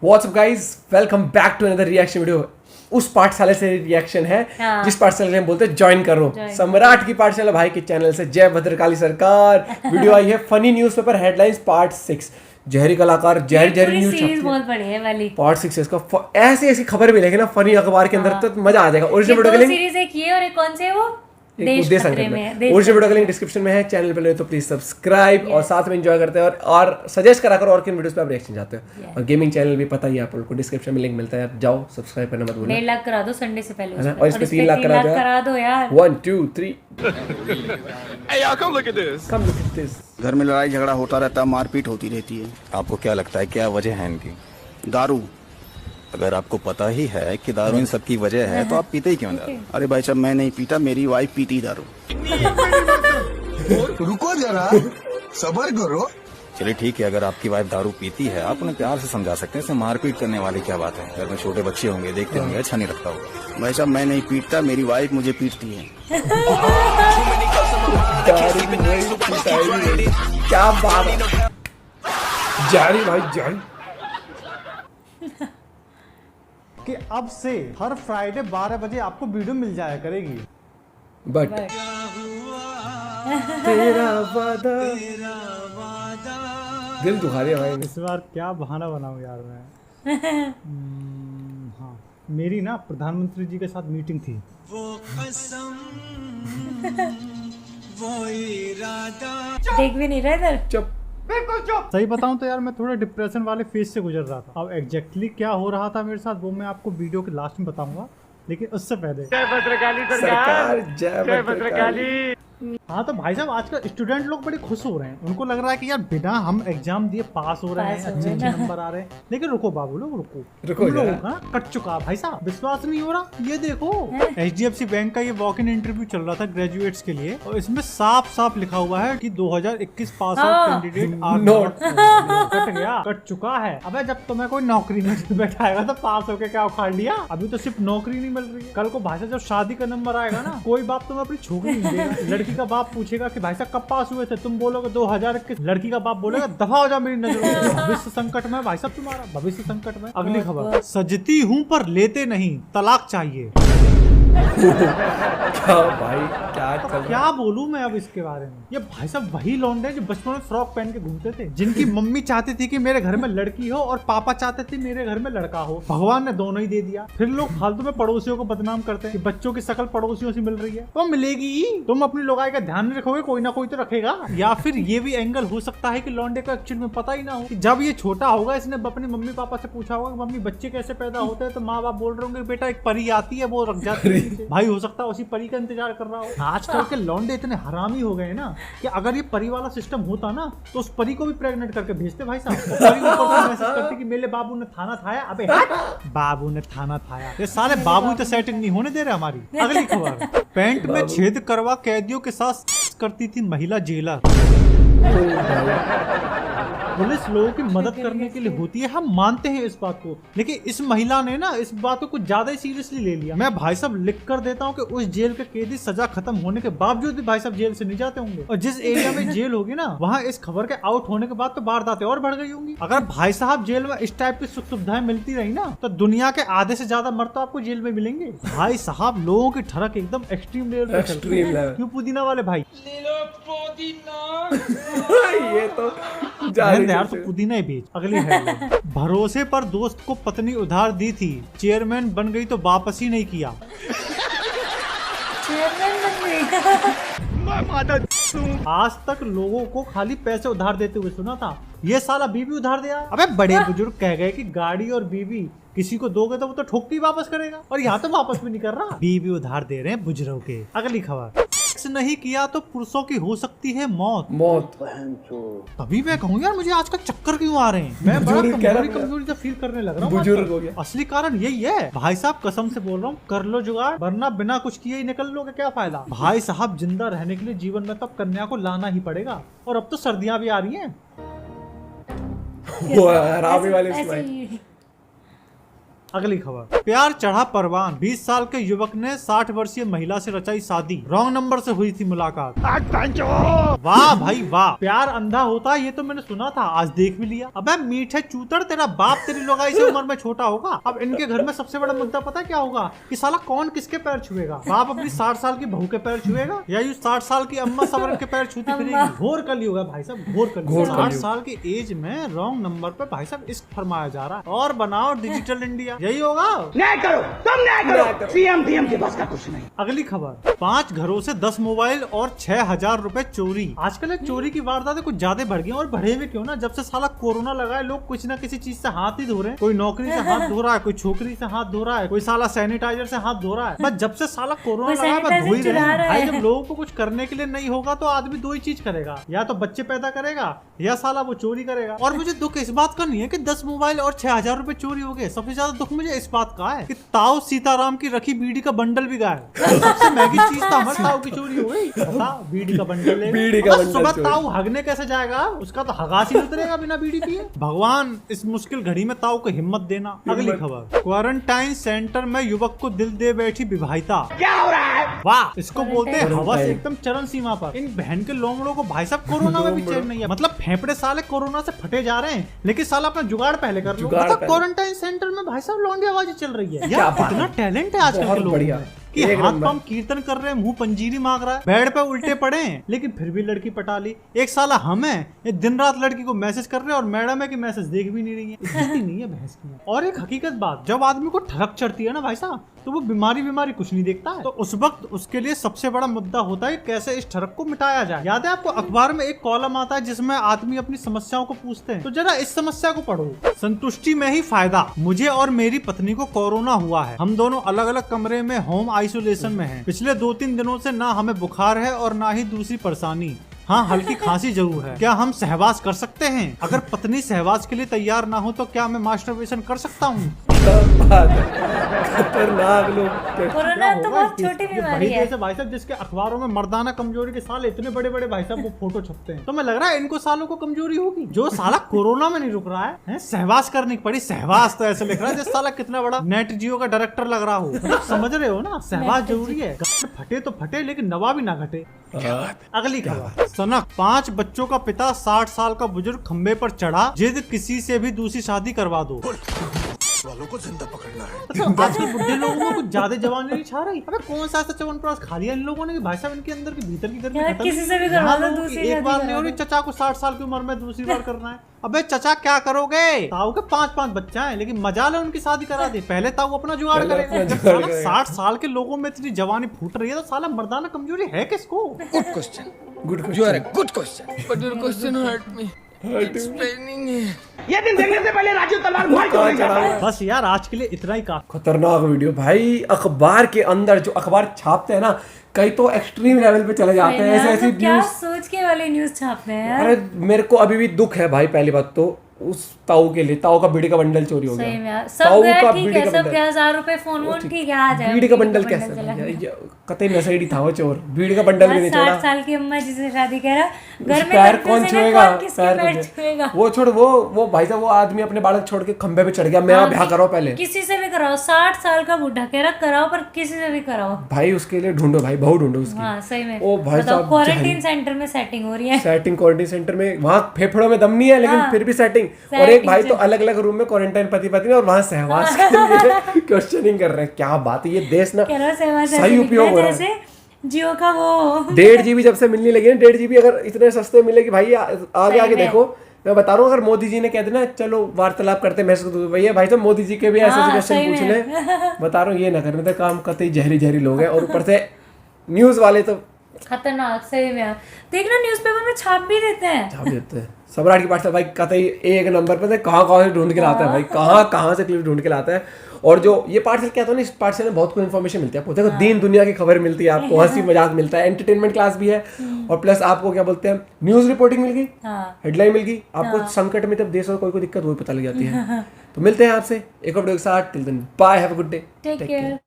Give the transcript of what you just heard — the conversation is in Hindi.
WhatsApp guys, welcome back to another reaction video. उस पाठशाला से रिएक्शन है जिस पाठशाला से हम बोलते हैं ज्वाइन करो। सम्राट की पाठशाला भाई के चैनल से जय भद्रकाली सरकार। वीडियो आई है फनी न्यूज़पेपर हेडलाइंस पार्ट 6। जहरी कलाकार जहरी न्यूज सीरीज बहुत बढ़िया है वाली। पार्ट 6 इसका ऐसी ऐसी खबर मिलेगी ना फनी अखबार के अंदर, तो मजा आ जाएगा। ओरिजिनल वीडियो का लिंक सीरीज एक ये और एक कौन से है वो देश खतरे में। ओरिजिनल वीडियो का लिंक डिस्क्रिप्शन में है। चैनल पे तो प्लीज सब्सक्राइब और साथ में एंजॉय करते हैं और सजेस्ट करा करो और किन वीडियोस पे आप रिएक्शन चाहते हो। और गेमिंग चैनल भी पता ही है आप लोगों को, डिस्क्रिप्शन में लिंक मिलता है यार, जाओ सब्सक्राइब करना मत भूलना। 1.5 लाख करा दो संडे से पहले और इस पे 3 लाख करा दो यार। 1 2 3 Hey y'all, come look at this. Come look at this. घर में लड़ाई झगड़ा होता रहता है, मारपीट होती रहती है। आपको क्या लगता है क्या वजह है इनकी? दारू। अगर आपको पता ही है कि दारू इन सब की वजह है तो आप पीते ही क्यों दारू? अरे भाई साहब, मैं नहीं पीता, मेरी वाइफ पीती दारू। रुको जरा, सबर करो। चलिए ठीक है, अगर आपकी वाइफ दारू पीती है आप उन्हें प्यार से समझा सकते हैं, इसमें मारपीट करने वाली क्या बात है? घर में छोटे बच्चे होंगे, देखते होंगे, अच्छा नहीं लगता होगा। भाई साहब, मैं नहीं पीता, मेरी वाइफ मुझे पीटती है। क्या बात है, जारी भाई जारी। कि अब से हर फ्राइडे 12 बजे आपको वीडियो मिल जाया करेगी। बट तेरा वादा दिल दुखा दिया भाई। इस बार क्या बहाना बनाऊं यार मैं। हाँ, मेरी ना प्रधानमंत्री जी के साथ मीटिंग थी। देख भी नहीं रहा इधर। चुप। सही बताऊं तो यार मैं थोड़ा डिप्रेशन वाले फेज से गुजर रहा था। अब एग्जैक्टली क्या हो रहा था मेरे साथ वो मैं आपको वीडियो के लास्ट में बताऊंगा, लेकिन उससे पहले सरकार जय भद्रकाली। हाँ तो भाई साहब, आजकल स्टूडेंट लोग बड़े खुश हो रहे हैं। उनको लग रहा है कि यार बिना हम एग्जाम दिए पास हो रहे हैं, अच्छे अच्छे नंबर आ रहे हैं। लेकिन रुको बाबू लोग, रुको लोगों का कट चुका भाई साहब, विश्वास नहीं हो रहा। ये देखो HDFC बैंक का ये वॉक इन इंटरव्यू चल रहा था ग्रेजुएट्स के लिए, और इसमें साफ साफ लिखा हुआ है कि 2021 pass out candidate or not. Cut गया, कट चुका है। अबे जब तुम्हें कोई नौकरी में बैठाएगा तो पास होके क्या उखाड़ लिया? अभी तो सिर्फ नौकरी नहीं मिल रही है, कल को भाई साहब जब शादी का नंबर आएगा ना, कोई बाप तुम्हें अपनी छोकरी नहीं देगा। लड़की का बाप पूछेगा कि भाई साहब कब पास हुए थे, तुम बोलोगे 2021। लड़की का बाप बोलेगा दफा हो जा मेरी नजरों से। भविष्य संकट में भाई साहब, तुम्हारा भविष्य संकट में। अगली खबर, सजती हूँ पर लेते नहीं, तलाक चाहिए। क्या भाई क्या चल रहा है? क्या बोलूं मैं अब इसके बारे में। ये भाई साहब वही लौंडे जो बचपन में फ्रॉक पहन के घूमते थे, जिनकी मम्मी चाहती थी कि मेरे घर में लड़की हो और पापा चाहते थे मेरे घर में लड़का हो। भगवान ने दोनों ही दे दिया। फिर लोग फालतू में पड़ोसियों को बदनाम करते हैं कि बच्चों की शकल पड़ोसियों से मिल रही है। तो मिलेगी ही, तुम अपनी लोगाई का ध्यान नहीं रखोगे, कोई ना कोई तो रखेगा। या फिर ये भी एंगल हो सकता है कि लौंडे को एक्चुअली में पता ही ना हो कि जब ये छोटा होगा इसने अपने मम्मी पापा से पूछा होगा कि मम्मी बच्चे कैसे पैदा होते हैं, तो माँ बाप बोल रहे होंगे बेटा एक परी आती है वो रख जाती है। भाई हो सकता है उसी परी का इंतजार कर रहा हो। आजकल के लौंडे इतने हरामी हो गए ना कि अगर ये परी वाला सिस्टम होता ना तो उस परी को भी प्रेग्नेंट करके भेजते भाई साहब। परी ऊपर से मैसेज करती कि मेरे बाबू ने थाना थाया। अबे बाबू ने थाना थाया, ये सारे बाबू तो सेटिंग नहीं होने दे रहे हमारी। अगली खबर, पैंट में छेद करवा कैदियों के साथ करती थी महिला जेलर। पुलिस लोगों की मदद करने के लिए होती है, हम मानते हैं इस बात को, लेकिन इस महिला ने ना इस बात को कुछ ज्यादा ही सीरियसली ले लिया। मैं भाई साहब लिख कर देता हूँ कि उस जेल के कैदी सजा खत्म होने के बावजूद भी भाई साहब जेल से नहीं जाते होंगे, और जिस एरिया में जेल होगी ना वहाँ इस खबर के आउट होने के बाद तो वारदातें और बढ़ गई होंगी। अगर भाई साहब जेल में इस टाइप की सुख सुविधाएं मिलती रही ना तो दुनिया के आधे से ज्यादा मर्द तो आपको जेल में मिलेंगे। भाई साहब लोगों की ठरक एकदम एक्सट्रीम लेवल पे चल रही है। क्यों पुदीना वाले भाई? ये तो यार तो पुदीना ही बेच। अगली हेडलाइन, भरोसे पर दोस्त को पत्नी उधार दी थी, चेयरमैन बन गई तो वापस ही नहीं किया। आज तक लोगों को खाली पैसे उधार देते हुए सुना था, ये साला बीवी उधार दिया। अबे बड़े बुजुर्ग कह गए कि गाड़ी और बीवी किसी को दोगे तो वो तो ठोक के वापस करेगा, और यहाँ तो वापस भी नहीं कर रहा। बीवी उधार दे रहे हैं बुजुर्गों के। अगली खबर, नहीं किया तो पुरुषों की हो सकती है मौत। तभी मैं कहूँ यार मुझे आजकल चक्कर क्यों आ रहे हैं, मैं बड़ा कमजोरी से फील करने लग रहा हूँ। असली कारण यही है भाई साहब, कसम से बोल रहा हूँ, कर लो जुगाड़ वरना बिना कुछ किए ही निकल लोगे, क्या फायदा। भाई साहब जिंदा रहने के लिए जीवन में तब कन्या को लाना ही पड़ेगा, और अब तो सर्दियां भी आ रही हैं। अगली खबर, प्यार चढ़ा परवान, 20 साल के युवक ने 60 वर्षीय महिला से रचाई शादी, रॉन्ग नंबर से हुई थी मुलाकात। वाह भाई वाह, प्यार अंधा होता है ये तो मैंने सुना था, आज देख भी लिया। अबे मीठे चूतर, तेरा बाप तेरी लोगाई से उम्र में छोटा होगा। अब इनके घर में सबसे बड़ा मुद्दा पता क्या होगा कि साला कौन किसके पैर छुएगा, बाप अपनी 60 साल की बहू के पैर छुएगा या यूं 60 साल की अम्मा सवरन के पैर छूती फिरेगी। घोर कलयुग है भाई साहब, घोर कलयुग। 60 साल की एज में रॉन्ग नंबर पे भाई साहब इश्क फरमाया जा रहा है। और बनाओ डिजिटल इंडिया, यही होगा। न्याय करो, तुम न्याय करो, सीएम डीएम के पास का कुछ नहीं। अगली खबर, 5 घरों से 10 मोबाइल और 6000 रुपए चोरी। आजकल ये चोरी की वारदातें कुछ ज्यादा बढ़ गई और बढ़े हुए क्यों ना, जब से साला कोरोना लगा है लोग कुछ ना किसी चीज से हाथ ही धो रहे हैं। कोई नौकरी से हाथ धो रहा है, कोई छोकरी से हाथ धो रहा है, कोई साला सैनिटाइजर से हाथ धो रहा है। बस जब से साला कोरोना लगा है बस धो ही रहे हैं भाई। जब लोगों को कुछ करने के लिए नहीं होगा तो आदमी दो ही चीज करेगा, या तो बच्चे पैदा करेगा या साला वो चोरी करेगा। और मुझे दुख इस बात का नहीं है कि 10 मोबाइल और 6000 रुपए चोरी हो गए, सबसे ज्यादा दुख मुझे इस बात का है कि ताऊ सीताराम की रखी बीड़ी का बंडल भी गायब। सबसे महंगी चीज तो हमारे ताऊ की चोरी हो गई, बीड़ी का बंडल ले। बीड़ी का बंडल सुबह चोरी। ताऊ हगने कैसे जाएगा, उसका तो हगास ही उतरेगा बिना बीड़ी पिए। भगवान इस मुश्किल घड़ी में ताऊ को हिम्मत देना। अगली खबर, क्वारंटाइन सेंटर में युवक को दिल दे बैठी विवाहिता। क्या हो रहा है? वाह, इसको बोलते हैं हवस एकदम चरम सीमा पर। इन बहन के लोमड़ों को भाई साहब कोरोना में भी चैन नहीं है। मतलब फेफड़े साले कोरोना से फटे जा रहे हैं, लेकिन साला अपना जुगाड़ पहले कर लो। मतलब क्वारंटाइन सेंटर में भाई साहब लौंडी आवाज चल रही है यार, इतना टैलेंट है आजकल के लोगों में कि हाथ पांव कीर्तन कर रहे हैं, मुंह पंजीरी मांग रहा है, बेड पे उल्टे पड़े हैं, लेकिन फिर भी लड़की पटा ली। एक साला हम है ये दिन रात लड़की को मैसेज कर रहे हैं और मैडम है कि मैसेज देख भी नहीं रही है। इज्जत ही नहीं है भैंस की। और एक हकीकत बात, जब आदमी को ठरक चढ़ती है ना भाई साहब, तो वो बीमारी कुछ नहीं देखता है। तो उस वक्त उसके लिए सबसे बड़ा मुद्दा होता है कैसे इस ठरक को मिटाया जाए। याद है आपको अखबार में एक कॉलम आता है जिसमें आदमी अपनी समस्याओं को पूछते हैं, तो जरा इस समस्या को पढ़ो। संतुष्टि में ही फायदा, मुझे और मेरी पत्नी को कोरोना हुआ है, हम दोनों अलग अलग कमरे में होम आइसोलेशन में हैं। पिछले 2-3 दिनों से ना हमें बुखार है और ना ही दूसरी परेशानी। हाँ, हल्की खांसी जरूर है। क्या हम सहवास कर सकते हैं? अगर पत्नी सहवास के लिए तैयार ना हो तो क्या मैं मास्टरबेशन कर सकता हूँ? खतरनाक लोग। कोरोना तो बहुत छोटी बीमारी है भाई साहब, जिसके अखबारों में मर्दाना कमजोरी के साले इतने बड़े बड़े भाई साहब वो फोटो छपते हैं, तो मैं लग रहा है इनको सालों को कमजोरी होगी। जो साला कोरोना में नहीं रुक रहा है सहवास करनी पड़ी। सहवास तो ऐसे लिख रहा है जैसे साला कितना बड़ा नेट जियो का डायरेक्टर लग रहा हो। समझ रहे हो ना, सहवास जरूरी है। फटे तो फटे लेकिन नवा भी ना घटे। अगली खबर, सनक, 5 बच्चों का पिता 60 साल का बुजुर्ग खंबे पर चढ़ा, जिद किसी से भी दूसरी शादी करवा दो। वालों को जिंदा पकड़ना है। अच्छा, आजकल बुढ़े लोगों को कुछ ज्यादा जवानी नहीं छा रही। अबे कौन सा ऐसा च्यवनप्राश खा लिया इन लोगों ने कि भाई साहब इनके अंदर की भीतर की गर्मी यार, खत्म किसी नहीं। से भी करवा यहाँ दो, लोगों की दूसरी एक बार शादी नहीं हो रही, करवा चचा को 60 साल की उम्र में दूसरी बार करना है। अबे चचा क्या करोगे, ताऊ के 5-5 बच्चा है, लेकिन मजा ले उनकी शादी करा दे। पहले ताऊ अपना जुगाड़ करेगा। जब साला 60 साल के लोगों में इतनी जवानी फूट रही है तो साला मर्दाना कमजोरी है किसको? Good question. You are a good question. But your question hurt me. Explaining it. ये दिन देखने से पहले राजू तलवार भाई को नहीं जाता। बस यार आज के लिए इतना ही काफी। खतरनाक वीडियो भाई। अखबार के अंदर जो अखबार छापते हैं ना, कई तो एक्सट्रीम लेवल पे चले जाते हैं। ऐसे ऐसी क्या न्यूज, सोच के वाले न्यूज छाप रहे हैं यार। अरे मेरे को अभी भी दुख है भाई। पहली बात तो उस ताऊ के लिए, ताऊ का बीड़ी का बंडल चोरी हो सही में गया। यार, सब ताऊ गया का ठीक बीड़ी है, का सब बंडल। के 1000 रुपए फोन वोन की क्या आ जाए। बीड़ी का बंडल कैसे चला गया। कतई नशेड़ी था वो चोर। बीड़ी का बंडल भी नहीं 60 छोड़ा। साल की अम्मा जिसे शादी कह रहा, घर में पैर करते कौन से छुएगा? कौन किसके पैर छुएगा? वो छोड़, वो भाई साहब वो आदमी अपने बालक छोड़ के खंबे पे चढ़ गया। मैं हाँ, ब्याह कराओ पहले। किसी से भी कराओ, 60 साल का बूढ़ा कह रहा कराओ, पर किसी से भी कराओ भाई उसके लिए ढूंढो भाई, बहू ढूंढो उसकी। हाँ सही में। ओ भाई साहब, क्वारंटीन सेंटर में सेटिंग हो रही है। सेटिंग क्वारंटीन सेंटर में, वहाँ फेफड़ों में दम नहीं है लेकिन हाँ, फिर भी सेटिंग। और एक सेटिंग भाई तो अलग अलग रूम में क्वारंटाइन पति पत्नी और वहाँ सहवास के लिए क्वेश्चनिंग कर रहे हैं। क्या बात है, ये देश ना कह रहा सहवास सही ऐसे उपयोग हो निकला रहा है। जैसे जियो का वो 1.5 GB जब से मिलने लगी है, 1.5 GB अगर इतने सस्ते मिले कि भाई आगे आगे में। देखो। मैं बता रहा हूँ, अगर मोदी जी ने कह देना चलो वार्तालाप करते हैं मैसेज तो भैया भाई साहब मोदी जी के भी ऐसे हाँ, क्वेश्चन सही पूछ में। ले। बता रहा हूँ ये ना करने तो काम कतई जहरी लोग हैं। और ऊपर से न्यूज वाले तो खतरनाक। सही में यार, देखना न्यूज़पेपर में छाप भी देते हैं। छाप देते हैं। सम्राट की पाठशाला भाई कतई एक नंबर पे कहाँ से ढूंढ के लाता है भाई, कहाँ से क्लिप ढूंढ के लाता है। और जो ये पाठशाला क्या होता है ना, इस पाठशाला में बहुत कुछ इन्फॉर्मेशन मिलती है आपको। देखो दीन दुनिया की खबर मिलती है आपको, हंसी मजाक मिलता है, एंटरटेनमेंट क्लास भी है, और प्लस आपको क्या बोलते हैं न्यूज रिपोर्टिंग मिल गई, हेडलाइन मिल गई आपको। संकट में तब देश में कोई दिक्कत वो पता लग जाती है। तो मिलते हैं आपसे एक और वीडियो के साथ। Till then bye, have a good day, take care.